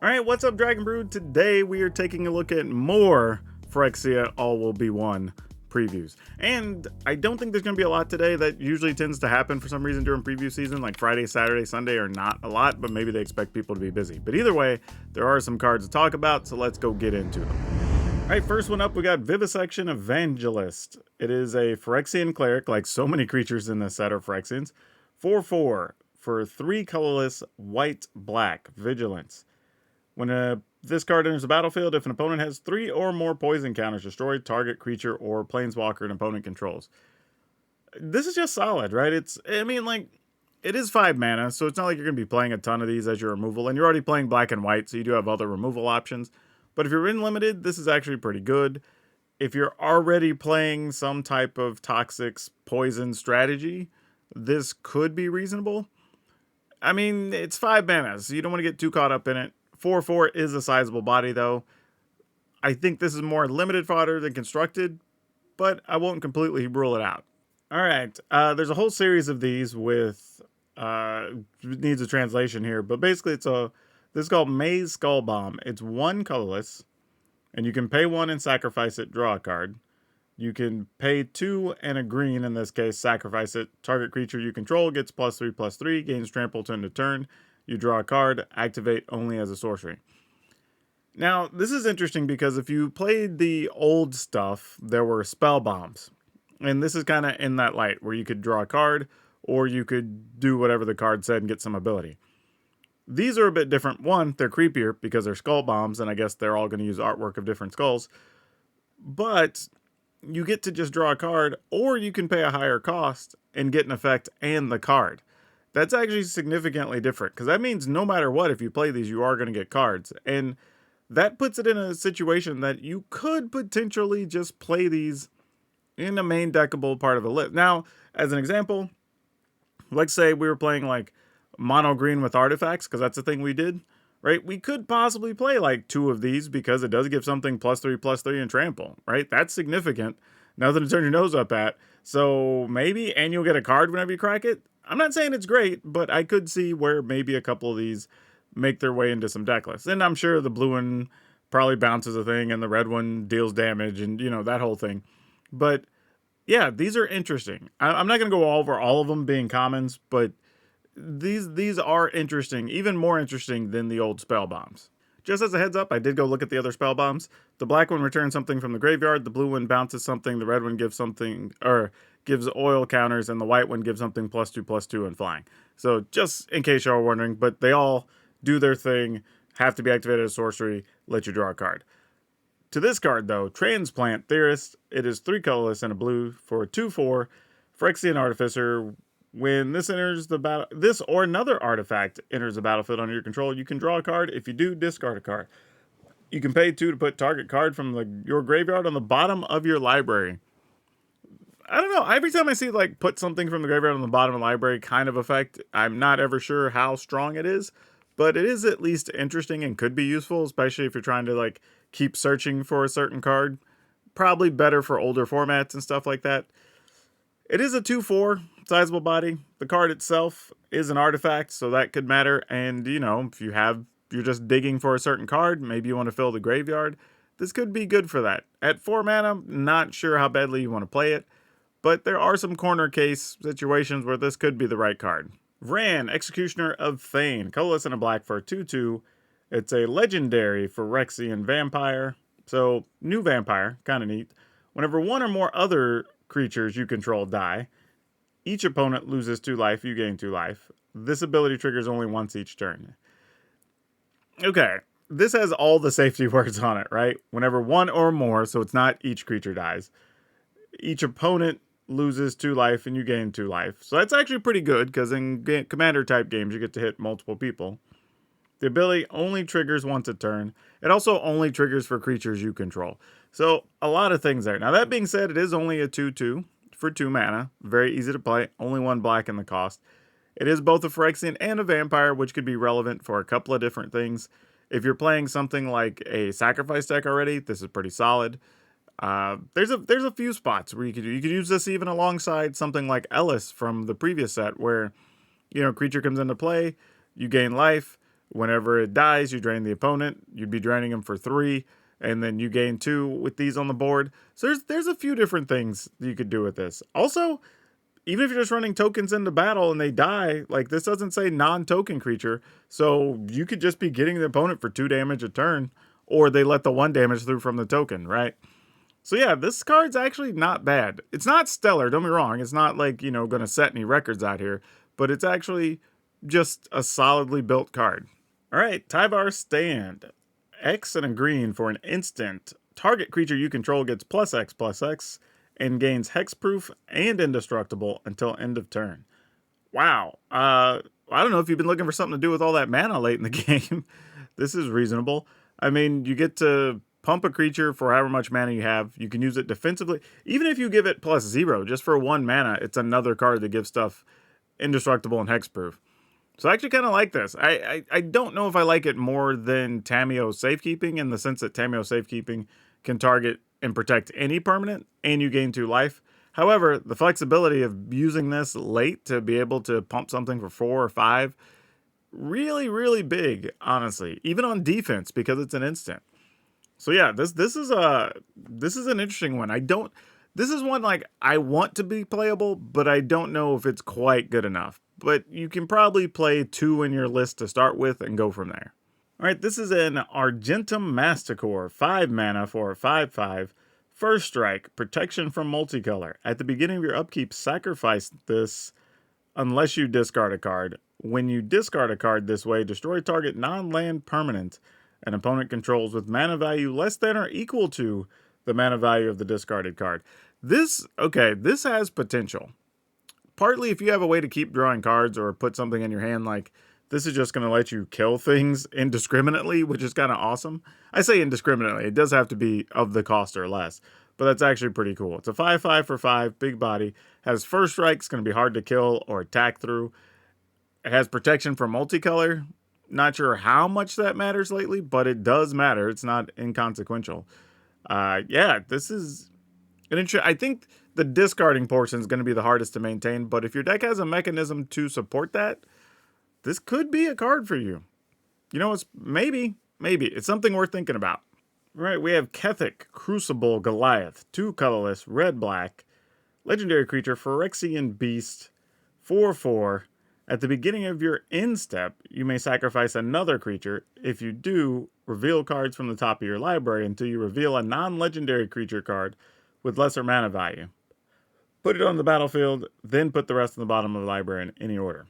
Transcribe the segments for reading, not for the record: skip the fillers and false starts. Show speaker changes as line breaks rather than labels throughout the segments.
Alright, what's up, Dragon Brood? Today we are taking a look at more Phyrexia All Will Be One previews. And I don't think there's going to be a lot today. That usually tends to happen for some reason during preview season. Like Friday, Saturday, Sunday are not a lot, but maybe they expect people to be busy. But either way, there are some cards to talk about, so let's go get into them. Alright, first one up, we got Vivisection Evangelist. It is a Phyrexian cleric, like so many creatures in this set are Phyrexians. 4/4 for 3 colorless, white, black, vigilance. When this card enters the battlefield, if an opponent has 3 or more poison counters, destroy target creature or planeswalker an opponent controls. This is just solid, right? It is 5 mana, so it's not like you're going to be playing a ton of these as your removal, and you're already playing black and white, so you do have other removal options. But if you're in limited, this is actually pretty good. If you're already playing some type of toxic poison strategy, this could be reasonable. I mean, it's 5 mana, so you don't want to get too caught up in it. 4/4 is a sizable body, though. I think this is more limited fodder than constructed, but I won't completely rule it out. Alright, there's a whole series of these with, needs a translation here, but basically this is called Maze Skull Bomb. It's 1 colorless, and you can pay 1 and sacrifice it, draw a card. You can pay 2 and a green, in this case, sacrifice it. Target creature you control gets +3/+3, gains trample turn to turn. You draw a card, activate only as a sorcery. Now, this is interesting because if you played the old stuff, there were spell bombs. And this is kind of in that light, where you could draw a card, or you could do whatever the card said and get some ability. These are a bit different. One, they're creepier because they're skull bombs, and I guess they're all going to use artwork of different skulls. But you get to just draw a card, or you can pay a higher cost and get an effect and the card. That's actually significantly different, because that means no matter what, if you play these, you are going to get cards. And that puts it in a situation that you could potentially just play these in a main deckable part of a list. Now, as an example, let's say we were playing like mono green with artifacts, because that's the thing we did, right? We could possibly play like 2 of these because it does give something +3/+3 and trample, right? That's significant. Nothing to turn your nose up at. So maybe, and you'll get a card whenever you crack it. I'm not saying it's great, but I could see where maybe a couple of these make their way into some deck lists. And I'm sure the blue one probably bounces a thing, and the red one deals damage, and, you know, that whole thing. But, yeah, these are interesting. I'm not going to go over all of them being commons, but these are interesting, even more interesting than the old spell bombs. Just as a heads up, I did go look at the other spell bombs. The black one returns something from the graveyard, the blue one bounces something, the red one gives something, or gives oil counters, and the white one gives something +2/+2 and flying. So just in case y'all are wondering, but they all do their thing, have to be activated as sorcery, let you draw a card. To this card, though, Transplant Theorist, it is 3 colorless and a blue for 2/4, Phyrexian Artificer. When this enters the battle, this or another artifact enters the battlefield under your control, you can draw a card. If you do, discard a card. You can pay 2 to put target card from your graveyard on the bottom of your library. I don't know. Every time I see like put something from the graveyard on the bottom of the library kind of effect, I'm not ever sure how strong it is, but it is at least interesting and could be useful, especially if you're trying to like keep searching for a certain card. Probably better for older formats and stuff like that. It is a 2/4 sizable body. The card itself is an artifact, so that could matter. And, you know, if you're just digging for a certain card, maybe you want to fill the graveyard, this could be good for that. At 4 mana, not sure how badly you want to play it, but there are some corner case situations where this could be the right card. Vran, Executioner of Thane, colorless and a black for 2/2. It's a legendary Phyrexian vampire, so new vampire, kind of neat. Whenever 1 or more other creatures you control die, each opponent loses 2 life, you gain 2 life. This ability triggers only once each turn. Okay, this has all the safety words on it, right? Whenever 1 or more, so it's not each creature dies, each opponent loses 2 life and you gain 2 life. So that's actually pretty good, because in commander type games you get to hit multiple people. The ability only triggers once a turn. It also only triggers for creatures you control. So a lot of things there. Now that being said, it is only a 2/2 for 2 mana. Very easy to play. Only 1 black in the cost. It is both a Phyrexian and a vampire, which could be relevant for a couple of different things. If you're playing something like a sacrifice deck already, this is pretty solid. There's a few spots where you could use this even alongside something like Ellis from the previous set, where, you know, creature comes into play, you gain life. Whenever it dies, you drain the opponent. You'd be draining them for 3, and then you gain 2 with these on the board. So there's a few different things you could do with this. Also, even if you're just running tokens into battle and they die, like this doesn't say non-token creature, so you could just be getting the opponent for 2 damage a turn, or they let the 1 damage through from the token, right? So yeah, this card's actually not bad. It's not stellar, don't be wrong. It's not like, you know, going to set any records out here, but it's actually just a solidly built card. All right, Tyvar Stand. X and a green for an instant. Target creature you control gets +X/+X and gains hexproof and indestructible until end of turn. Wow. I don't know if you've been looking for something to do with all that mana late in the game. This is reasonable. I mean, you get to pump a creature for however much mana you have. You can use it defensively. Even if you give it +0, just for 1 mana, it's another card that gives stuff indestructible and hexproof. So I actually kind of like this. I don't know if I like it more than Tamiyo's Safekeeping, in the sense that Tamiyo's Safekeeping can target and protect any permanent, and you gain 2 life. However, the flexibility of using this late to be able to pump something for 4 or 5, really, really big, honestly. Even on defense, because it's an instant. So yeah, this is an interesting one. This is one like I want to be playable, but I don't know if it's quite good enough. But you can probably play 2 in your list to start with and go from there. All right, this is an Argentum Masticore, 5 mana for a 5/5. First strike, protection from multicolor. At the beginning of your upkeep, sacrifice this unless you discard a card. When you discard a card this way, destroy target non-land permanent an opponent controls with mana value less than or equal to the mana value of the discarded card. This has potential. Partly if you have a way to keep drawing cards or put something in your hand, like this is just going to let you kill things indiscriminately, which is kind of awesome. I say indiscriminately. It does have to be of the cost or less, but that's actually pretty cool. It's a 5/5 for 5, big body, has first strike, it's going to be hard to kill or attack through. It has protection from multicolor. Not sure how much that matters lately, but it does matter. It's not inconsequential. Yeah, this is an interesting. I think the discarding portion is going to be the hardest to maintain, but if your deck has a mechanism to support that, this could be a card for you. You know, it's maybe it's something worth thinking about. All right, we have Kethis, Crucible, Goliath, 2 colorless, red-black, legendary creature, Phyrexian beast, 4/4. At the beginning of your end step, you may sacrifice another creature. If you do, reveal cards from the top of your library until you reveal a non-legendary creature card with lesser mana value. Put it on the battlefield, then put the rest on the bottom of the library in any order.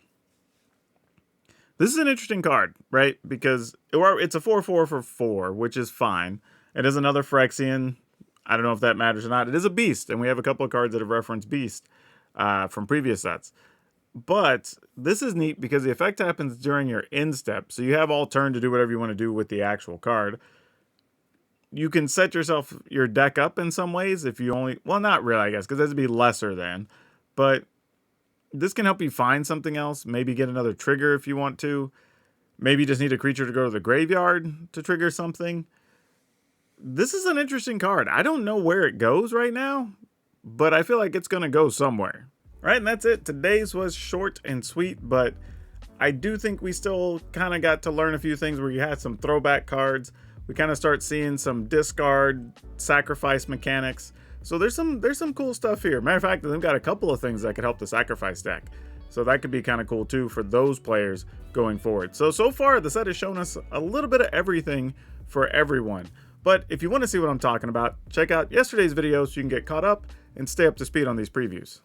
This is an interesting card, right? Because it's a 4/4 for 4, which is fine. It is another Phyrexian. I don't know if that matters or not. It is a beast, and we have a couple of cards that have referenced beast from previous sets. But this is neat because the effect happens during your end step, so you have all turn to do whatever you want to do with the actual card. You can set your deck up in some ways if you only, well, not really, I guess, because this would be lesser than, but this can help you find something else, maybe get another trigger if you want to. Maybe you just need a creature to go to the graveyard to trigger something. This is an interesting card. I don't know where it goes right now, but I feel like it's going to go somewhere. Right, and that's it. Today's was short and sweet, but I do think we still kind of got to learn a few things where you had some throwback cards. We kind of start seeing some discard, sacrifice mechanics. So there's some cool stuff here. Matter of fact, they've got a couple of things that could help the sacrifice deck. So that could be kind of cool too for those players going forward. So far, the set has shown us a little bit of everything for everyone. But if you want to see what I'm talking about, check out yesterday's video so you can get caught up and stay up to speed on these previews.